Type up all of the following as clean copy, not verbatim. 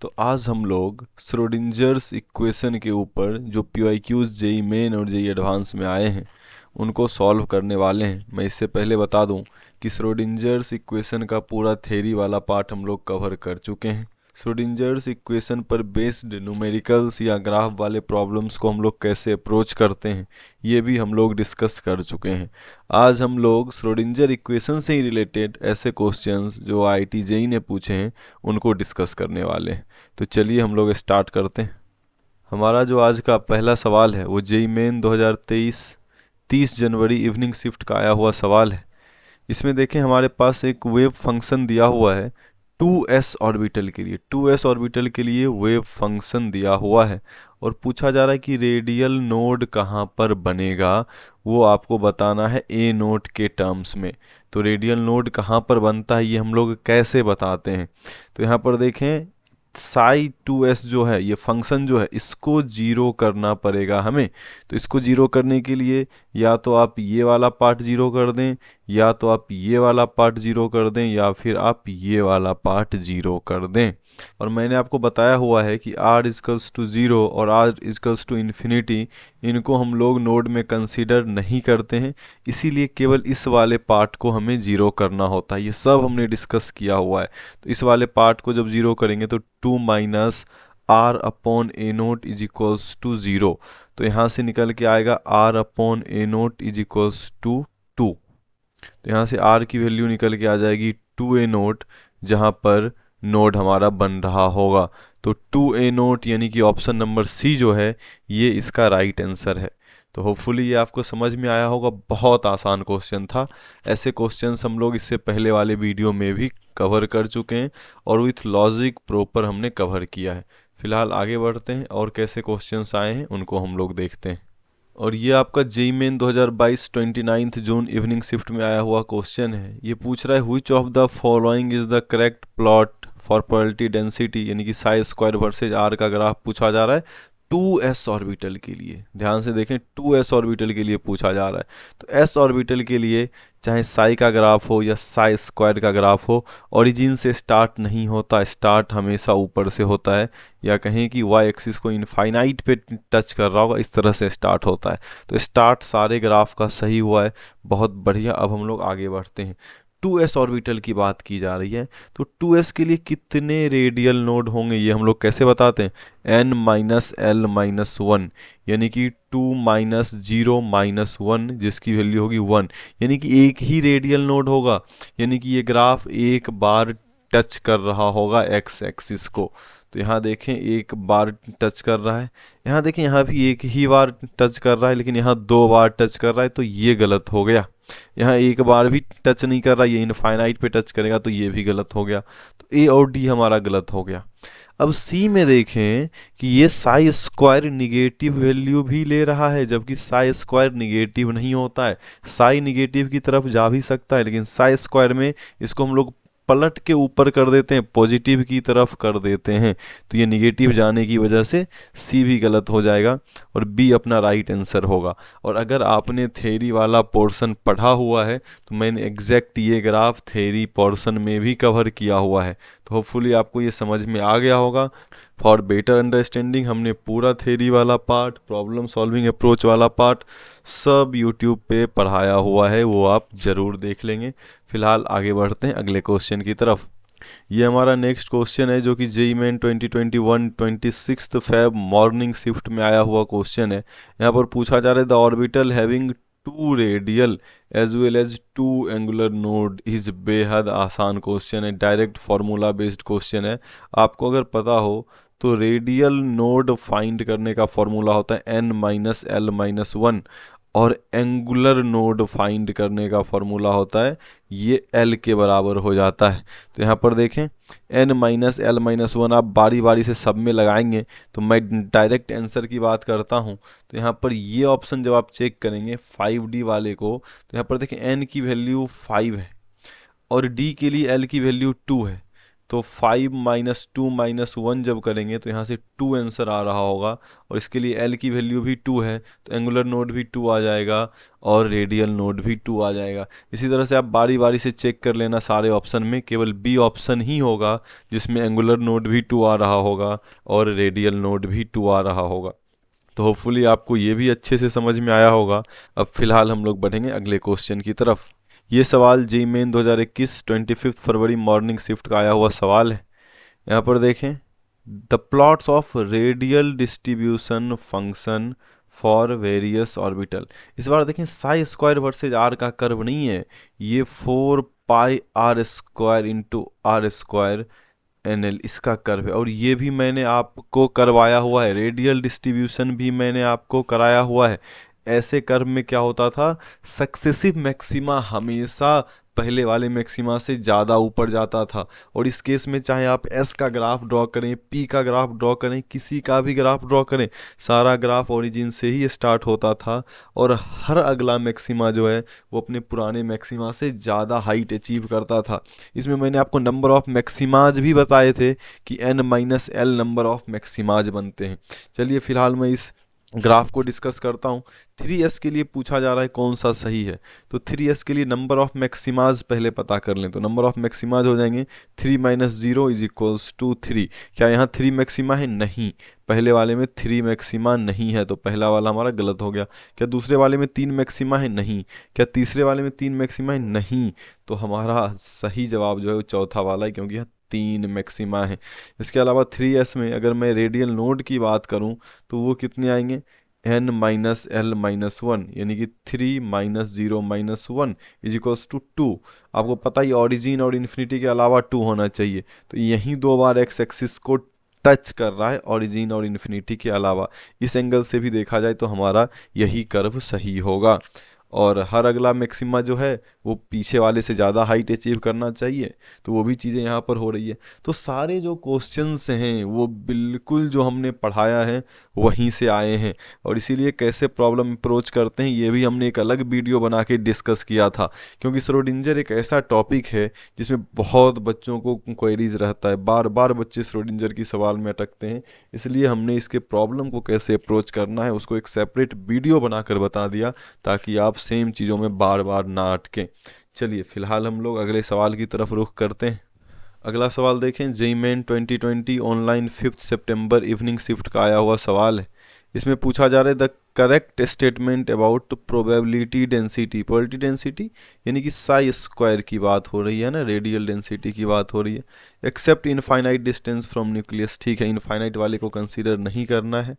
तो आज हम लोग श्रोडिंजर्स इक्वेशन के ऊपर जो PYQs जेई मेन और जेई एडवांस में आए हैं उनको सॉल्व करने वाले हैं। मैं इससे पहले बता दूं कि श्रोडिंजर्स इक्वेशन का पूरा थ्योरी वाला पार्ट हम लोग कवर कर चुके हैं। श्रोडिंजर्स इक्वेशन पर बेस्ड न्यूमेरिकल्स या ग्राफ वाले प्रॉब्लम्स को हम लोग कैसे अप्रोच करते हैं ये भी हम लोग डिस्कस कर चुके हैं। आज हम लोग श्रोडिंजर इक्वेशन से ही रिलेटेड ऐसे क्वेश्चंस जो IIT जेई ने पूछे हैं उनको डिस्कस करने वाले हैं। तो चलिए हम लोग स्टार्ट करते हैं। हमारा जो आज का पहला सवाल है वो जेई मेन 2023 30 जनवरी इवनिंग शिफ्ट का आया हुआ सवाल है। इसमें देखें हमारे पास एक वेव फंक्शन दिया हुआ है 2s ऑर्बिटल के लिए। 2s ऑर्बिटल के लिए वेव फंक्शन दिया हुआ है और पूछा जा रहा है कि रेडियल नोड कहाँ पर बनेगा, वो आपको बताना है a नोट के टर्म्स में। तो रेडियल नोड कहाँ पर बनता है ये हम लोग कैसे बताते हैं। तो यहाँ पर देखें साई 2s जो है ये फंक्शन जो है इसको जीरो करना पड़ेगा हमें। तो इसको जीरो करने के लिए या तो आप ये वाला पार्ट जीरो कर दें, या तो आप ये वाला पार्ट जीरो कर दें, या फिर आप ये वाला पार्ट जीरो कर दें। और मैंने आपको बताया हुआ है कि r इजकल्स टू ज़ीरो और r इजकल्स टू इन्फिनिटी इनको हम लोग नोड में कंसीडर नहीं करते हैं, इसीलिए केवल इस वाले पार्ट को हमें ज़ीरो करना होता है। ये सब हमने डिस्कस किया हुआ है। तो इस वाले पार्ट को जब ज़ीरो करेंगे तो 2 minus r upon a naught is equals to zero. तो यहाँ से निकल के आएगा r upon a naught is equals to 2। तो यहाँ से r की वैल्यू निकल के आ जाएगी 2a नोट, जहाँ पर नोड हमारा बन रहा होगा। तो 2a नोट यानी कि ऑप्शन नंबर सी जो है ये इसका राइट आंसर है। तो होपफुली ये आपको समझ में आया होगा। बहुत आसान क्वेश्चन था। ऐसे क्वेश्चंस हम लोग इससे पहले वाले वीडियो में भी कवर कर चुके हैं और विथ लॉजिक प्रॉपर हमने कवर किया है। फिलहाल आगे बढ़ते हैं और कैसे क्वेश्चंस आए हैं उनको हम लोग देखते हैं। और ये आपका जेई मेन 2022 29 जून इवनिंग शिफ्ट में आया हुआ क्वेश्चन है। ये पूछ रहा है which of the following is the correct plot for probability density, यानी कि साई स्क्वायर वर्सेज r का ग्राफ पूछा जा रहा है 2s ऑर्बिटल के लिए। ध्यान से देखें 2s ऑर्बिटल के लिए पूछा जा रहा है। तो s ऑर्बिटल के लिए चाहे साई का ग्राफ हो या साई स्क्वायर का ग्राफ हो, ओरिजिन से स्टार्ट नहीं होता, स्टार्ट हमेशा ऊपर से होता है, या कहें कि y एक्सिस को इनफाइनाइट पे टच कर रहा होगा, इस तरह से स्टार्ट होता है। तो स्टार्ट सारे ग्राफ का सही हुआ है, बहुत बढ़िया। अब हम लोग आगे बढ़ते हैं। 2s ऑर्बिटल की बात की जा रही है, तो 2s के लिए कितने रेडियल नोड होंगे ये हम लोग कैसे बताते हैं, n माइनस l माइनस 1, यानी कि 2 माइनस 0 माइनस 1 जिसकी वैल्यू होगी 1, यानी कि एक ही रेडियल नोड होगा। यानी कि ये ग्राफ एक बार टच कर रहा होगा x एक्सिस को। तो यहाँ देखें एक बार टच कर रहा है, यहाँ देखें यहाँ भी एक ही बार टच कर रहा है, लेकिन यहाँ 2 बार टच कर रहा है, तो ये गलत हो गया। यहाँ एक बार भी टच नहीं कर रहा, ये इनफाइनाइट पे टच करेगा, तो ये भी गलत हो गया। तो ए और डी हमारा गलत हो गया। अब सी में देखें कि ये साई स्क्वायर निगेटिव वैल्यू भी ले रहा है, जबकि साई स्क्वायर निगेटिव नहीं होता है। साई निगेटिव की तरफ जा भी सकता है, लेकिन साई स्क्वायर में इसको हम लोग पलट के ऊपर कर देते हैं, पॉजिटिव की तरफ कर देते हैं। तो ये निगेटिव जाने की वजह से सी भी गलत हो जाएगा और बी अपना राइट आंसर होगा। और अगर आपने थ्योरी वाला पोर्शन पढ़ा हुआ है तो मैंने एग्जैक्ट ये ग्राफ थ्योरी पोर्शन में भी कवर किया हुआ है। तो होपफुली आपको ये समझ में आ गया होगा। फॉर बेटर अंडरस्टैंडिंग हमने पूरा थ्योरी वाला पार्ट, प्रॉब्लम सॉल्विंग अप्रोच वाला पार्ट सब यूट्यूब पे पढ़ाया हुआ है, वो आप ज़रूर देख लेंगे। फिलहाल आगे बढ़ते हैं अगले क्वेश्चन की तरफ। ये हमारा नेक्स्ट क्वेश्चन है जो कि JEE Main 2021 26 Feb morning shift में आया हुआ क्वेश्चन है। यहाँ पर पूछा जा रहा है the orbital having 2 radial as well as 2 angular node is. बेहद आसान क्वेश्चन है, डायरेक्ट फार्मूला बेस्ड क्वेश्चन है। आपको अगर पता हो तो रेडियल नोड फाइंड करने का फॉर्मूला होता है n माइनस एल माइनस 1, और एंगुलर नोड फाइंड करने का फॉर्मूला होता है ये l के बराबर हो जाता है। तो यहाँ पर देखें n माइनस एल माइनस 1 आप बारी बारी से सब में लगाएंगे, तो मैं डायरेक्ट आंसर की बात करता हूँ। तो यहाँ पर ये ऑप्शन जब आप चेक करेंगे 5D वाले को, तो यहाँ पर देखें n की वैल्यू 5 है और d के लिए l की वैल्यू 2 है। तो 5 माइनस 2 माइनस 1 जब करेंगे तो यहाँ से 2 आंसर आ रहा होगा, और इसके लिए एल की वैल्यू भी 2 है तो एंगुलर नोड भी 2 आ जाएगा और रेडियल नोड भी 2 आ जाएगा। इसी तरह से आप बारी बारी से चेक कर लेना सारे ऑप्शन में, केवल बी ऑप्शन ही होगा जिसमें एंगुलर नोड भी 2 आ रहा होगा और रेडियल नोड भी 2 आ रहा होगा। तो होपफुली आपको ये भी अच्छे से समझ में आया होगा। अब फिलहाल हम लोग बढ़ेंगे अगले क्वेश्चन की तरफ। ये सवाल जेईई मेन 2021 25 फरवरी मॉर्निंग शिफ्ट का आया हुआ सवाल है। यहाँ पर देखें, the plots of radial distribution function for various orbital. इस बार देखें साई स्क्वायर वर्सेज आर का कर्व नहीं है, ये 4 pi R square into R square NL इसका कर्व है, और ये भी मैंने आपको करवाया हुआ है, रेडियल डिस्ट्रीब्यूशन भी मैंने आपको कराया हुआ है। ऐसे कर्व में क्या होता था, सक्सेसिव मैक्सिमा हमेशा पहले वाले मैक्सिमा से ज़्यादा ऊपर जाता था। और इस केस में चाहे आप S का ग्राफ ड्रॉ करें, P का ग्राफ ड्रॉ करें, किसी का भी ग्राफ ड्रॉ करें, सारा ग्राफ ओरिजिन से ही स्टार्ट होता था और हर अगला मैक्सिमा जो है वो अपने पुराने मैक्सिमा से ज़्यादा हाइट अचीव करता था। इसमें मैंने आपको नंबर ऑफ मैक्सिमाज भी बताए थे कि n-l नंबर ऑफ मैक्सिमाज बनते हैं। चलिए फिलहाल मैं इस ग्राफ को डिस्कस करता हूँ। 3s के लिए पूछा जा रहा है कौन सा सही है, तो 3s के लिए नंबर ऑफ मैक्सिमाज पहले पता कर लें। तो नंबर ऑफ मैक्सिमाज हो जाएंगे 3 माइनस 0 इज इक्वल्स टू 3। क्या यहाँ 3 मैक्सिमा है? नहीं, पहले वाले में 3 मैक्सिमा नहीं है, तो पहला वाला हमारा गलत हो गया। क्या दूसरे वाले में 3 मैक्सिमा है? नहीं। क्या तीसरे वाले में 3 मैक्सिमा है? नहीं। तो हमारा सही जवाब जो है वो चौथा वाला है, क्योंकि यहाँ 3 मैक्सिमा है। इसके अलावा 3s में अगर मैं रेडियल नोड की बात करूं तो वो कितने आएंगे, n माइनस एल माइनस 1, यानी कि 3 minus 0 minus 1 is equals to 2। आपको पता ही ऑरिजिन और इन्फिनिटी के अलावा 2 होना चाहिए, तो यहीं 2 बार एक्स एक्सिस को टच कर रहा है ऑरिजिन और इन्फिनिटी के अलावा। इस एंगल से भी देखा जाए तो हमारा यही कर्व सही होगा। और हर अगला मैक्सिमा जो है वो पीछे वाले से ज़्यादा हाइट अचीव करना चाहिए, तो वो भी चीज़ें यहाँ पर हो रही है। तो सारे जो क्वेश्चंस हैं वो बिल्कुल जो हमने पढ़ाया है वहीं से आए हैं, और इसीलिए कैसे प्रॉब्लम अप्रोच करते हैं ये भी हमने एक अलग वीडियो बना के डिस्कस किया था। क्योंकि श्रोडिंजर एक ऐसा टॉपिक है जिसमें बहुत बच्चों को क्वेरीज रहता है, बार बार बच्चे श्रोडिंजर की सवाल में अटकते हैं, इसलिए हमने इसके प्रॉब्लम को कैसे अप्रोच करना है उसको एक सेपरेट वीडियो बनाकर बता दिया, ताकि आप सेम चीज़ों में बार बार ना अटकें। चलिए फिलहाल हम लोग अगले सवाल की तरफ रुख करते हैं। अगला सवाल देखें, जेईई मेन 2020 ऑनलाइन 5 सितंबर इवनिंग शिफ्ट का आया हुआ सवाल है। इसमें पूछा जा रहा है the correct statement about probability density. Probability density यानी कि साई स्क्वायर की बात हो रही है ना, रेडियल डेंसिटी की बात हो रही है। Except infinite distance from nucleus, ठीक है, इनफाइनाइट वाले को कंसीडर नहीं करना है।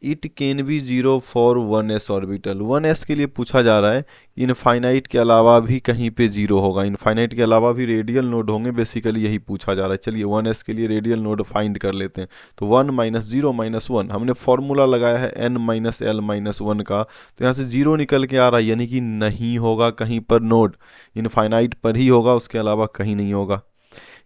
It can be 0 for 1s orbital. 1s के लिए पूछा जा रहा है, इनफाइनाइट के अलावा भी कहीं पे 0 होगा, इनफाइनाइट के अलावा भी रेडियल नोड होंगे, बेसिकली यही पूछा जा रहा है। चलिए 1s के लिए रेडियल नोड फाइंड कर लेते हैं। तो 1 माइनस 0 माइनस 1, हमने फॉर्मूला लगाया है n माइनस एल माइनस 1 का, तो यहाँ से 0 निकल के आ रहा है, यानी कि नहीं होगा कहीं पर नोड, इनफाइनाइट पर ही होगा, उसके अलावा कहीं नहीं होगा।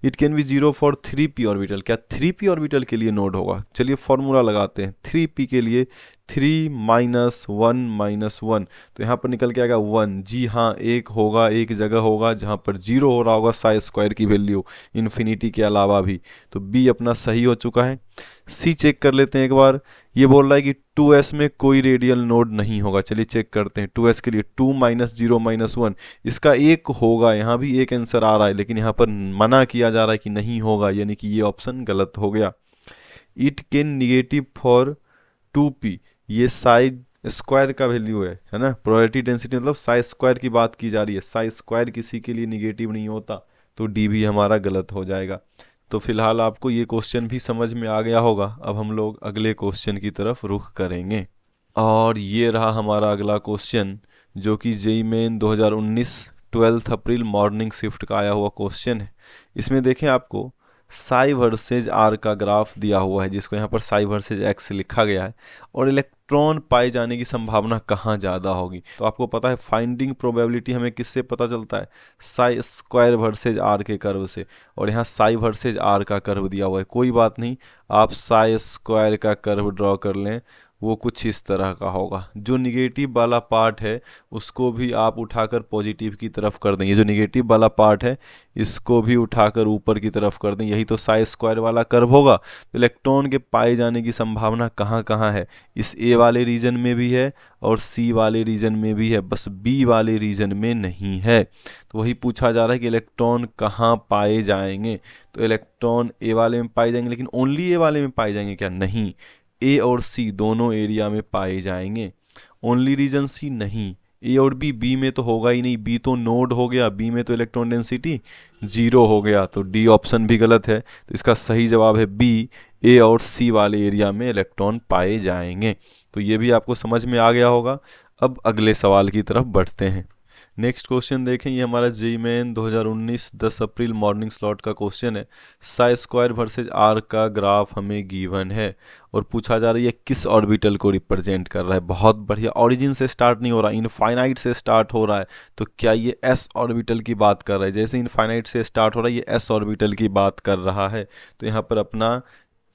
It can be 0 for 3p orbital. क्या 3p ऑर्बिटल के लिए नोड होगा? चलिए फॉर्मूला लगाते हैं। 3p के लिए 3 माइनस 1 माइनस 1, तो यहाँ पर निकल के आएगा 1। जी हाँ, एक होगा, एक जगह होगा जहाँ पर 0 हो रहा होगा साई स्क्वायर की वैल्यू, इन्फिनिटी के अलावा भी। तो b अपना सही हो चुका है। c चेक कर लेते हैं एक बार। ये बोल रहा है कि 2s में कोई रेडियल नोड नहीं होगा। चलिए चेक करते हैं। 2s के लिए 2 माइनस 0 माइनस 1, इसका एक होगा, यहाँ भी एक आंसर आ रहा है, लेकिन यहाँ पर मना किया जा रहा है कि नहीं होगा, यानी कि ये ऑप्शन गलत हो गया। It can negative for 2p, ये साई स्क्वायर का वैल्यू है ना, प्रोबेबिलिटी डेंसिटी मतलब साई स्क्वायर की बात की जा रही है, साई स्क्वायर किसी के लिए निगेटिव नहीं होता, तो डी भी हमारा गलत हो जाएगा। तो फिलहाल आपको ये क्वेश्चन भी समझ में आ गया होगा। अब हम लोग अगले क्वेश्चन की तरफ रुख करेंगे, और ये रहा हमारा अगला क्वेश्चन, जो कि जेईई मेन 2019 12 अप्रैल मॉर्निंग शिफ्ट का आया हुआ क्वेश्चन है। इसमें देखें आपको साई वर्सेज आर का ग्राफ दिया हुआ है, जिसको यहाँ पर साई वर्सेज एक्स लिखा गया है, और इलेक्ट्रॉन पाए जाने की संभावना कहाँ ज़्यादा होगी। तो आपको पता है फाइंडिंग प्रोबेबिलिटी हमें किससे पता चलता है, साई स्क्वायर वर्सेज आर के कर्व से, और यहाँ साई वर्सेज आर का कर्व दिया हुआ है। कोई बात नहीं, आप साई स्क्वायर का कर्व ड्रॉ कर लें, वो कुछ इस तरह का होगा। जो निगेटिव वाला पार्ट है उसको भी आप उठाकर पॉजिटिव की तरफ कर दें, ये जो निगेटिव वाला पार्ट है इसको भी उठाकर ऊपर की तरफ कर दें, यही तो साई स्क्वायर वाला कर्व होगा। तो इलेक्ट्रॉन के पाए जाने की संभावना कहाँ कहाँ है, इस ए वाले रीजन में भी है और सी वाले रीजन में भी है, बस बी वाले रीजन में नहीं है। तो वही पूछा जा रहा है कि इलेक्ट्रॉन कहाँ पाए जाएंगे। तो इलेक्ट्रॉन ए वाले में पाए जाएंगे, लेकिन ओनली ए वाले में पाए जाएंगे क्या? नहीं, ए और सी दोनों एरिया में पाए जाएंगे। ओनली रीजन सी नहीं, ए और बी में तो होगा ही नहीं, बी तो नोड हो गया, बी में तो इलेक्ट्रॉन डेंसिटी 0 हो गया, तो डी ऑप्शन भी गलत है। तो इसका सही जवाब है बी, ए और सी वाले एरिया में इलेक्ट्रॉन पाए जाएंगे। तो ये भी आपको समझ में आ गया होगा। अब अगले सवाल की तरफ बढ़ते हैं। नेक्स्ट क्वेश्चन देखें, ये हमारा जेईई मेन 2019 10 अप्रैल मॉर्निंग स्लॉट का क्वेश्चन है। साई स्क्वायर वर्सेज आर का ग्राफ हमें गिवन है और पूछा जा रहा है किस ऑर्बिटल को रिप्रेजेंट कर रहा है। बहुत बढ़िया, ऑरिजिन से स्टार्ट नहीं हो रहा, इनफाइनाइट से स्टार्ट हो रहा है। तो क्या ये एस ऑर्बिटल की बात कर रहा है? जैसे इनफाइनाइट से स्टार्ट हो रहा है, ये एस ऑर्बिटल की बात कर रहा है। तो यहाँ पर अपना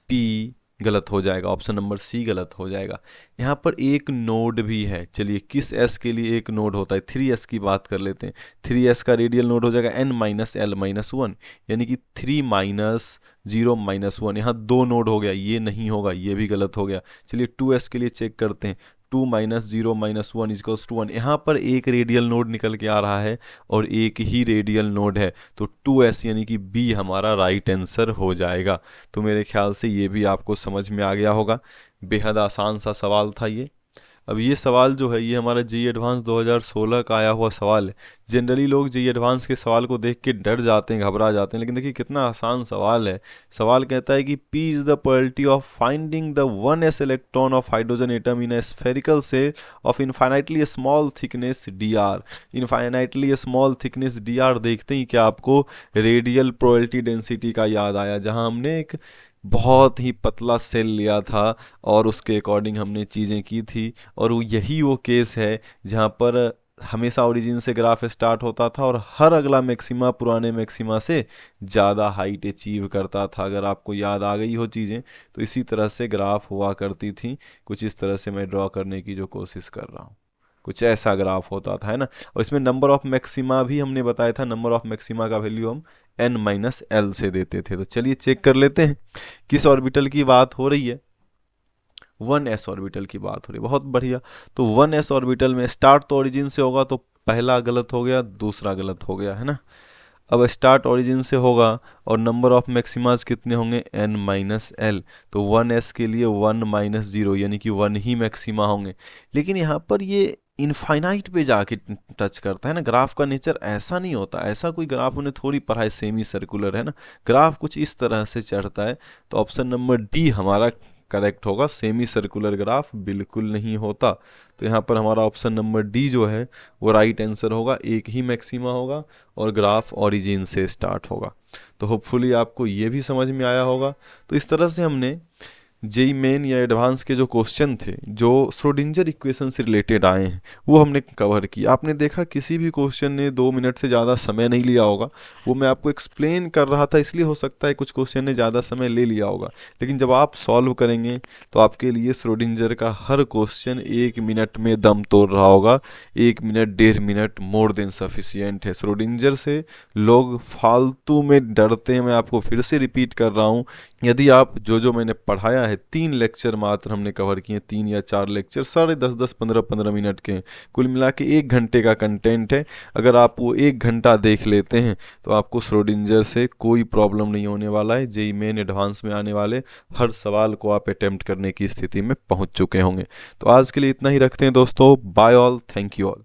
पी गलत हो जाएगा, ऑप्शन नंबर सी गलत हो जाएगा। यहाँ पर एक नोड भी है, चलिए किस एस के लिए एक नोड होता है? 3s की बात कर लेते हैं। 3s का रेडियल नोड हो जाएगा n-l-1, यानी कि 3-0-1। यहाँ 2 नोड हो गया, ये नहीं होगा, ये भी गलत हो गया। चलिए 2s के लिए चेक करते हैं। 2-0-1 इक्वल्स टू 1। यहाँ पर एक रेडियल नोड निकल के आ रहा है और एक ही रेडियल नोड है, तो 2s यानी कि बी हमारा राइट आंसर हो जाएगा। तो मेरे ख्याल से ये भी आपको समझ में आ गया होगा। बेहद आसान सा सवाल था ये। अब ये सवाल जो है ये हमारा जेईई एडवांस 2016 का आया हुआ सवाल है। जनरली लोग जेईई एडवांस के सवाल को देख के डर जाते हैं, घबरा जाते हैं, लेकिन देखिए कितना आसान सवाल है। सवाल कहता है कि P is the probability of finding the 1s electron of hydrogen atom in a spherical shell of infinitely small thickness dr। Infinitely small thickness dr देखते ही क्या आपको रेडियल प्रोबेबिलिटी डेंसिटी का याद आया, जहां हमने एक बहुत ही पतला सेल लिया था और उसके अकॉर्डिंग हमने चीज़ें की थी। और यही वो केस है जहाँ पर हमेशा ओरिजिन से ग्राफ स्टार्ट होता था और हर अगला मैक्सिमा पुराने मैक्सिमा से ज़्यादा हाइट अचीव करता था। अगर आपको याद आ गई हो चीज़ें, तो इसी तरह से ग्राफ हुआ करती थी। कुछ इस तरह से मैं ड्रॉ करने की जो कोशिश कर रहा हूँ, कुछ ऐसा ग्राफ होता था, है ना। और इसमें नंबर ऑफ मैक्सिमा भी हमने बताया था, नंबर ऑफ मैक्सिमा का वैल्यू हम n-l से देते थे। तो चलिए चेक कर लेते हैं किस ऑर्बिटल की बात हो रही है। 1s ऑर्बिटल की बात हो रही है, बहुत बढ़िया। तो 1s ऑर्बिटल में स्टार्ट तो ओरिजिन से होगा, तो पहला गलत हो गया, दूसरा गलत हो गया, है ना। अब स्टार्ट ओरिजिन से होगा और नंबर ऑफ मैक्सिमाज कितने होंगे? n-l। तो 1s के लिए 1-0 यानी कि 1 ही मैक्सिमा होंगे। लेकिन यहाँ पर ये इनफाइनाइट पे जाके टच करता है ना। ग्राफ का नेचर ऐसा नहीं होता, ऐसा कोई ग्राफ उन्हें थोड़ी पढ़ा है, सेमी सर्कुलर, है ना। ग्राफ कुछ इस तरह से चढ़ता है। तो ऑप्शन नंबर डी हमारा करेक्ट होगा, सेमी सर्कुलर ग्राफ बिल्कुल नहीं होता। तो यहाँ पर हमारा ऑप्शन नंबर डी जो है वो राइट आंसर होगा। एक ही मैक्सिमा होगा और ग्राफ ओरिजिन से स्टार्ट होगा। तो होपफुली आपको ये भी समझ में आया होगा। तो इस तरह से हमने जेईई मेन या एडवांस के जो क्वेश्चन थे जो श्रोडिंजर इक्वेशन से रिलेटेड आए हैं वो हमने कवर किया। आपने देखा किसी भी क्वेश्चन ने 2 मिनट से ज़्यादा समय नहीं लिया होगा। वो मैं आपको एक्सप्लेन कर रहा था, इसलिए हो सकता है कुछ क्वेश्चन ने ज़्यादा समय ले लिया होगा, लेकिन जब आप सॉल्व करेंगे तो आपके लिए श्रोडिंजर का हर क्वेश्चन 1 मिनट में दम तोड़ रहा होगा। 1 minute 1.5 minute more than sufficient है। श्रोडिंजर से लोग फालतू में डरते हैं। मैं आपको फिर से रिपीट कर रहा हूँ, यदि आप जो मैंने पढ़ाया है 3 लेक्चर मात्र हमने कवर किए, 3 या 4 लेक्चर, 10.5 15 मिनट के, कुल मिला के 1 घंटे का कंटेंट है। अगर आप वो 1 घंटा देख लेते हैं तो आपको श्रोडिंजर से कोई प्रॉब्लम नहीं होने वाला है। जेईई मेन एडवांस में आने वाले हर सवाल को आप अटेम्प्ट करने की स्थिति में पहुंच चुके होंगे। तो आज के लिए इतना ही रखते हैं दोस्तों। Bye all, thank you all.